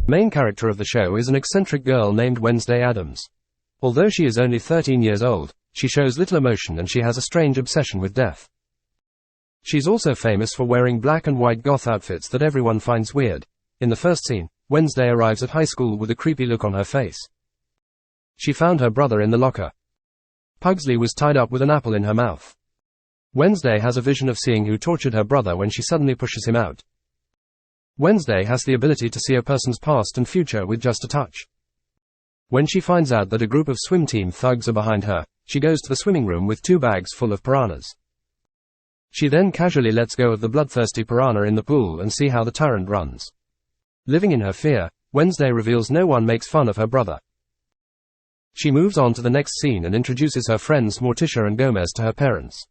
The main character of the show is an eccentric girl named Wednesday Addams. Although she is only 13 years old, she shows little emotion and she has a strange obsession with death. She's also famous for wearing black and white goth outfits that everyone finds weird. In the first scene, Wednesday arrives at high school with a creepy look on her face. She found her brother in the locker. Pugsley was tied up with an apple in her mouth. Wednesday has a vision of seeing who tortured her brother when she suddenly pushes him out. Wednesday has the ability to see a person's past and future with just a touch. When she finds out that a group of swim team thugs are behind her, she goes to the swimming room with 2 bags full of piranhas. She then casually lets go of the bloodthirsty piranha in the pool and see how the tyrant runs. Living in her fear, Wednesday reveals no one makes fun of her brother. She moves on to the next scene and introduces her friends Morticia and Gomez to her parents.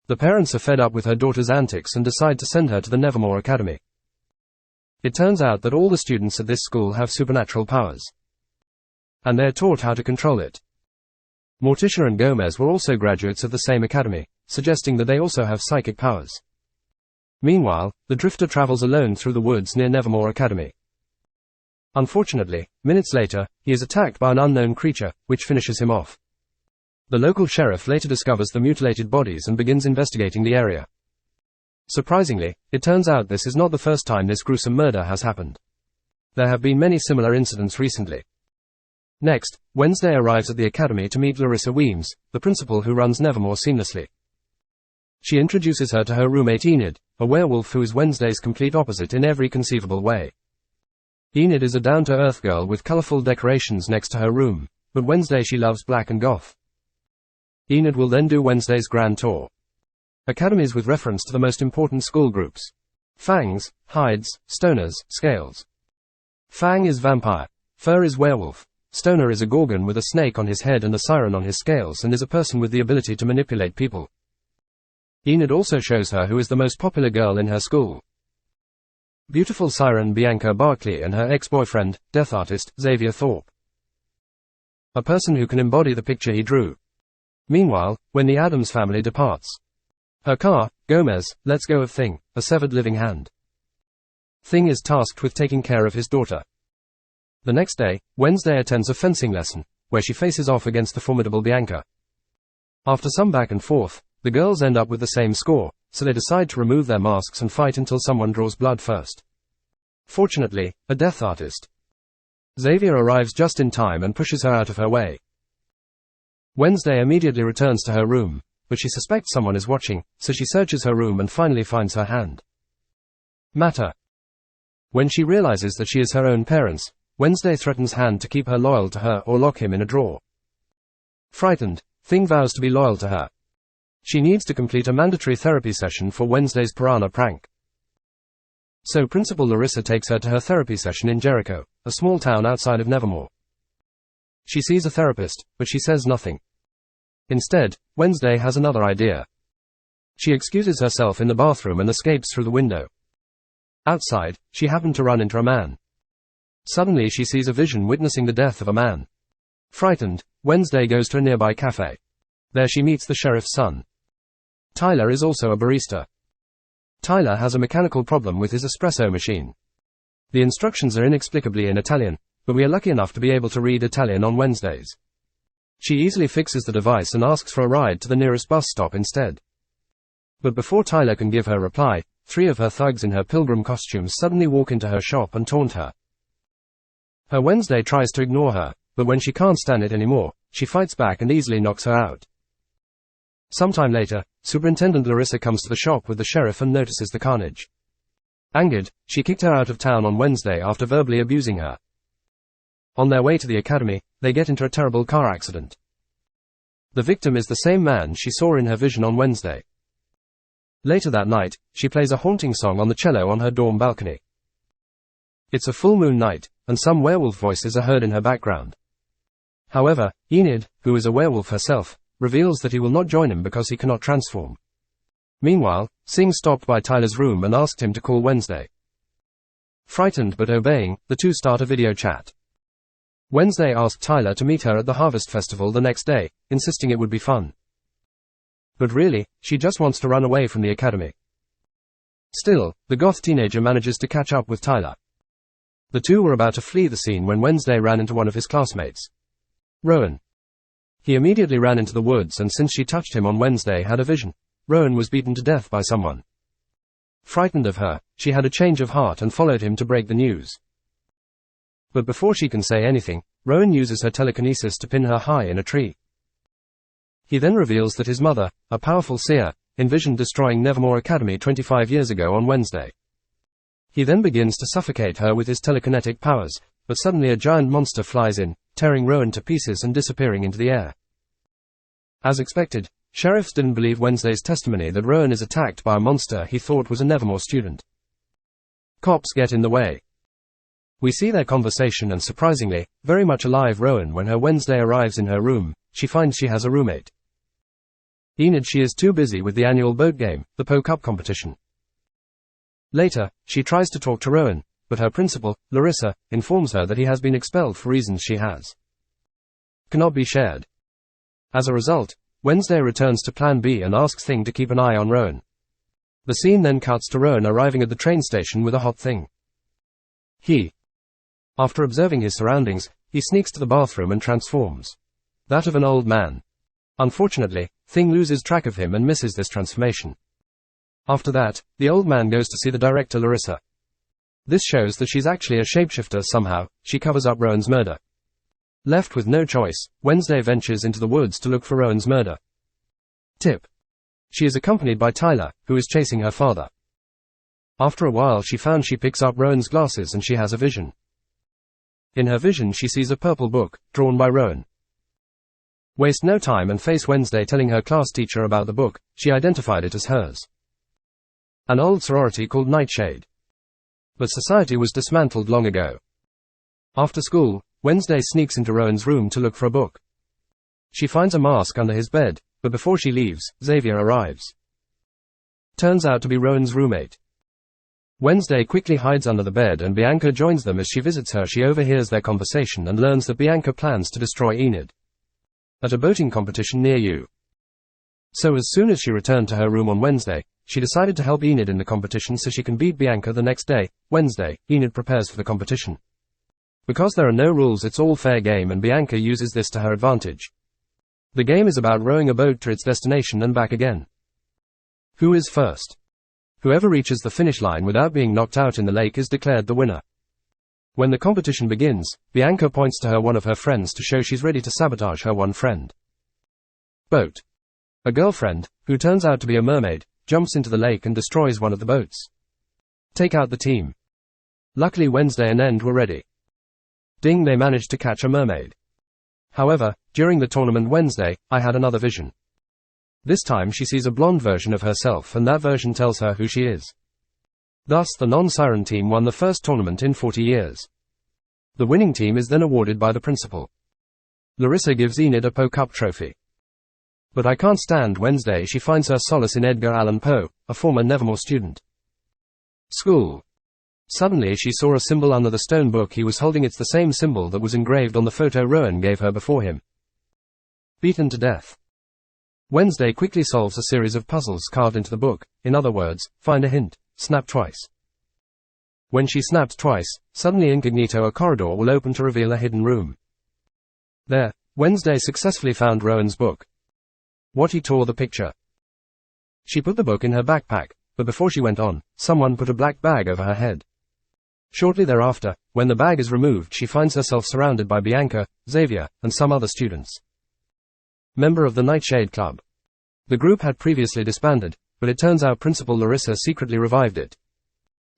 The parents are fed up with her daughter's antics and decide to send her to the Nevermore Academy. It turns out that all the students at this school have supernatural powers. And they're taught how to control it. Morticia and Gomez were also graduates of the same academy, suggesting that they also have psychic powers. Meanwhile, the Drifter travels alone through the woods near Nevermore Academy. Unfortunately, minutes later, he is attacked by an unknown creature, which finishes him off. The local sheriff later discovers the mutilated bodies and begins investigating the area. Surprisingly, it turns out this is not the first time this gruesome murder has happened. There have been many similar incidents recently. Next, Wednesday arrives at the academy to meet Larissa Weems, the principal who runs Nevermore seamlessly. She introduces her to her roommate Enid, a werewolf who is Wednesday's complete opposite in every conceivable way. Enid is a down-to-earth girl with colorful decorations next to her room, but Wednesday she loves black and goth. Enid will then do Wednesday's grand tour. Academies with reference to the most important school groups. Fangs, Hides, Stoners, Scales. Fang is vampire. Fur is werewolf. Stoner is a gorgon with a snake on his head and a siren on his scales and is a person with the ability to manipulate people. Enid also shows her who is the most popular girl in her school. Beautiful siren Bianca Barkley and her ex-boyfriend, death artist, Xavier Thorpe. A person who can embody the picture he drew. Meanwhile, when the Addams family departs, her car, Gomez, lets go of Thing, a severed living hand. Thing is tasked with taking care of his daughter. The next day, Wednesday attends a fencing lesson, where she faces off against the formidable Bianca. After some back and forth, the girls end up with the same score, so they decide to remove their masks and fight until someone draws blood first. Fortunately, a death artist, Xavier, arrives just in time and pushes her out of her way. Wednesday immediately returns to her room, but she suspects someone is watching, so she searches her room and finally finds her hand. Matter. When she realizes that she is her own parents, Wednesday threatens Hand to keep her loyal to her or lock him in a drawer. Frightened, Thing vows to be loyal to her. She needs to complete a mandatory therapy session for Wednesday's piranha prank. So Principal Larissa takes her to her therapy session in Jericho, a small town outside of Nevermore. She sees a therapist, but she says nothing. Instead, Wednesday has another idea. She excuses herself in the bathroom and escapes through the window. Outside, she happened to run into a man. Suddenly she sees a vision witnessing the death of a man. Frightened, Wednesday goes to a nearby cafe. There she meets the sheriff's son. Tyler is also a barista. Tyler has a mechanical problem with his espresso machine. The instructions are inexplicably in Italian, but we are lucky enough to be able to read Italian on Wednesdays. She easily fixes the device and asks for a ride to the nearest bus stop instead. But before Tyler can give her reply, 3 of her thugs in her pilgrim costumes suddenly walk into her shop and taunt her. Her Wednesday tries to ignore her, but when she can't stand it anymore, she fights back and easily knocks her out. Sometime later, Superintendent Larissa comes to the shop with the sheriff and notices the carnage. Angered, she kicked her out of town on Wednesday after verbally abusing her. On their way to the academy, they get into a terrible car accident. The victim is the same man she saw in her vision on Wednesday. Later that night, she plays a haunting song on the cello on her dorm balcony. It's a full moon night, and some werewolf voices are heard in her background. However, Enid, who is a werewolf herself, reveals that he will not join him because he cannot transform. Meanwhile, Singh stopped by Tyler's room and asked him to call Wednesday. Frightened but obeying, the two start a video chat. Wednesday asked Tyler to meet her at the Harvest Festival the next day, insisting it would be fun. But really, she just wants to run away from the academy. Still, the goth teenager manages to catch up with Tyler. The two were about to flee the scene when Wednesday ran into one of his classmates, Rowan. He immediately ran into the woods, and since she touched him on Wednesday had a vision. Rowan was beaten to death by someone. Frightened of her, she had a change of heart and followed him to break the news. But before she can say anything, Rowan uses her telekinesis to pin her high in a tree. He then reveals that his mother, a powerful seer, envisioned destroying Nevermore Academy 25 years ago on Wednesday. He then begins to suffocate her with his telekinetic powers, but suddenly a giant monster flies in, tearing Rowan to pieces and disappearing into the air. As expected, sheriffs didn't believe Wednesday's testimony that Rowan is attacked by a monster he thought was a Nevermore student. Cops get in the way. We see their conversation, and surprisingly, very much alive Rowan when her Wednesday arrives in her room, she finds she has a roommate. Enid she is too busy with the annual boat game, the Po Cup competition. Later, she tries to talk to Rowan, but her principal, Larissa, informs her that he has been expelled for reasons she cannot be shared. As a result, Wednesday returns to Plan B and asks Thing to keep an eye on Rowan. The scene then cuts to Rowan arriving at the train station with a hot Thing. After observing his surroundings, he sneaks to the bathroom and transforms that of an old man. Unfortunately, Thing loses track of him and misses this transformation. After that, the old man goes to see the director Larissa. This shows that she's actually a shapeshifter somehow. She covers up Rowan's murder. Left with no choice, Wednesday ventures into the woods to look for Rowan's murder. Tip. She is accompanied by Tyler, who is chasing her father. After a while she picks up Rowan's glasses and she has a vision. In her vision she sees a purple book, drawn by Rowan. Waste no time and face Wednesday telling her class teacher about the book. She identified it as hers. An old sorority called Nightshade. But society was dismantled long ago. After school, Wednesday sneaks into Rowan's room to look for a book. She finds a mask under his bed, but before she leaves, Xavier arrives. Turns out to be Rowan's roommate. Wednesday quickly hides under the bed and Bianca joins them as she visits her. She overhears their conversation and learns that Bianca plans to destroy Enid at a boating competition near you. So as soon as she returned to her room on Wednesday, she decided to help Enid in the competition so she can beat Bianca the next day. Wednesday, Enid prepares for the competition. Because there are no rules, it's all fair game, and Bianca uses this to her advantage. The game is about rowing a boat to its destination and back again. Who is first? Whoever reaches the finish line without being knocked out in the lake is declared the winner. When the competition begins, Bianca points to one of her friends to show she's ready to sabotage her one friend. Boat. A girlfriend, who turns out to be a mermaid, jumps into the lake and destroys one of the boats. Take out the team. Luckily Wednesday and End were ready. Ding, they managed to catch a mermaid. However, during the tournament Wednesday, I had another vision. This time she sees a blonde version of herself and that version tells her who she is. Thus the non-siren team won the first tournament in 40 years. The winning team is then awarded by the principal. Larissa gives Enid a Po Cup trophy. But I can't stand Wednesday. She finds her solace in Edgar Allan Poe, a former Nevermore student. School. Suddenly she saw a symbol under the stone book he was holding. It's the same symbol that was engraved on the photo Rowan gave her before him. Beaten to death. Wednesday quickly solves a series of puzzles carved into the book. In other words, find a hint, snap twice. When she snaps twice, suddenly incognito a corridor will open to reveal a hidden room. There, Wednesday successfully found Rowan's book. What he tore the picture. She put the book in her backpack, but before she went on, someone put a black bag over her head. Shortly thereafter, when the bag is removed, she finds herself surrounded by Bianca, Xavier, and some other students. Member of the Nightshade Club. The group had previously disbanded, but it turns out Principal Larissa secretly revived it.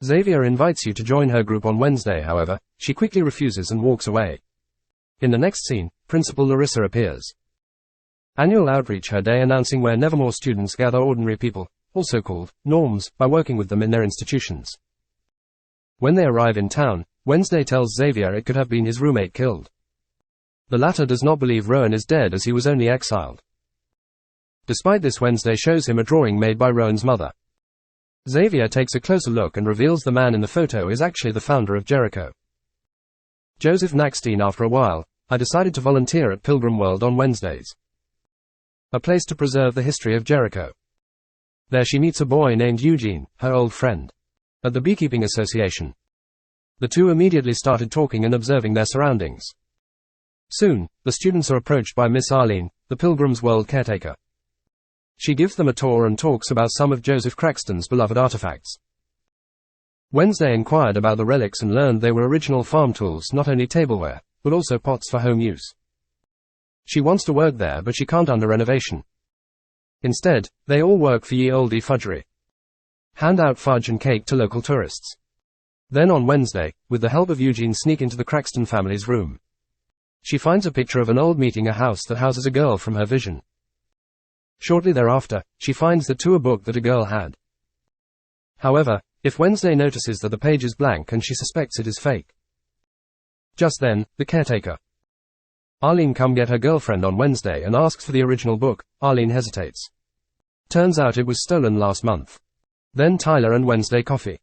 Xavier invites you to join her group on Wednesday, however, she quickly refuses and walks away. In the next scene, Principal Larissa appears. Annual outreach her day announcing where Nevermore students gather ordinary people, also called norms, by working with them in their institutions. When they arrive in town, Wednesday tells Xavier it could have been his roommate killed. The latter does not believe Rowan is dead as he was only exiled. Despite this, Wednesday shows him a drawing made by Rowan's mother. Xavier takes a closer look and reveals the man in the photo is actually the founder of Jericho. Joseph Knackstein. After a while, I decided to volunteer at Pilgrim World on Wednesdays. A place to preserve the history of Jericho. There she meets a boy named Eugene, her old friend. At the Beekeeping Association. The two immediately started talking and observing their surroundings. Soon, the students are approached by Miss Arlene, the Pilgrim's World caretaker. She gives them a tour and talks about some of Joseph Craxton's beloved artifacts. Wednesday inquired about the relics and learned they were original farm tools, not only tableware, but also pots for home use. She wants to work there, but she can't under renovation. Instead, they all work for ye olde fudgery. Hand out fudge and cake to local tourists. Then on Wednesday, with the help of Eugene, sneak into the Craxton family's room. She finds a picture of an old meeting house that houses a girl from her vision. Shortly thereafter, she finds the tour book that a girl had. However, if Wednesday notices that the page is blank and she suspects it is fake. Just then, the caretaker, Arlene, come get her girlfriend on Wednesday and asks for the original book. Arlene hesitates. Turns out it was stolen last month. Then Tyler and Wednesday coffee.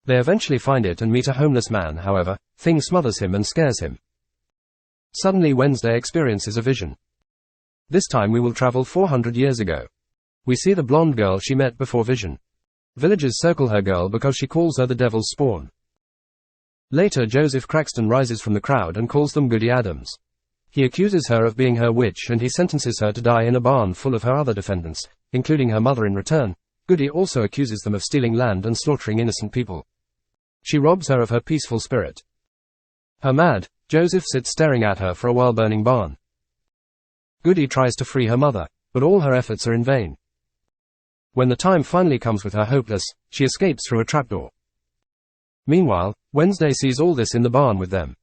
They eventually find it and meet a homeless man. However, Thing smothers him and scares him. Suddenly Wednesday experiences a vision. This time we will travel 400 years ago. We see the blonde girl she met before Vision. Villagers circle her girl because she calls her the devil's spawn. Later Joseph Craxton rises from the crowd and calls them Goody Addams. He accuses her of being her witch and he sentences her to die in a barn full of her other defendants, including her mother in return. Goody also accuses them of stealing land and slaughtering innocent people. She robs her of her peaceful spirit. Her mad, Joseph sits staring at her for a while burning barn. Goody tries to free her mother, but all her efforts are in vain. When the time finally comes with her hopeless, she escapes through a trapdoor. Meanwhile, Wednesday sees all this in the barn with them.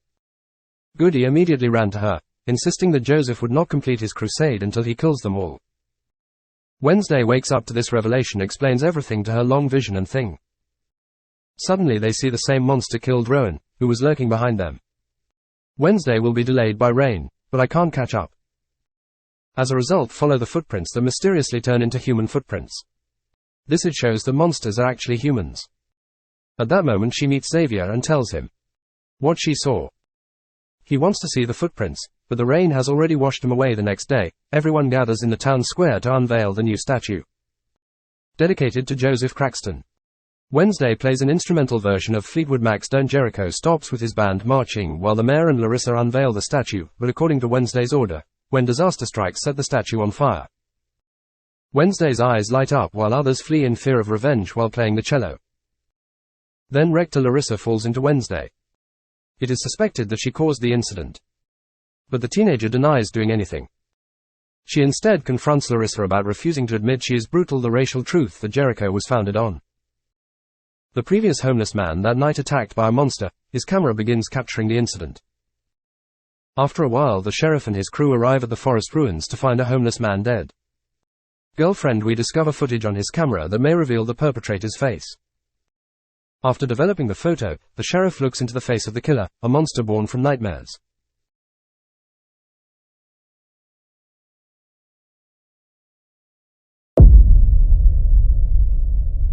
Goody immediately ran to her, insisting that Joseph would not complete his crusade until he kills them all. Wednesday wakes up to this revelation, explains everything to her long vision and Thing. Suddenly they see the same monster killed Rowan, who was lurking behind them. Wednesday will be delayed by rain, but I can't catch up. As a result, follow the footprints that mysteriously turn into human footprints. This it shows the monsters are actually humans. At that moment she meets Xavier and tells him what she saw. He wants to see the footprints, but the rain has already washed them away. The next day, everyone gathers in the town square to unveil the new statue, dedicated to Joseph Craxton. Wednesday plays an instrumental version of Fleetwood Mac's Don't. Jericho stops with his band marching while the mayor and Larissa unveil the statue, but according to Wednesday's order, when disaster strikes, set the statue on fire. Wednesday's eyes light up while others flee in fear of revenge while playing the cello. Then Rector Larissa falls into Wednesday. It is suspected that she caused the incident, but the teenager denies doing anything. She instead confronts Larissa about refusing to admit she is brutal, the racial truth that Jericho was founded on. The previous homeless man that night attacked by a monster, his camera begins capturing the incident. After a while the sheriff and his crew arrive at the forest ruins to find a homeless man dead. Girlfriend, we discover footage on his camera that may reveal the perpetrator's face. After developing the photo, the sheriff looks into the face of the killer, a monster born from nightmares.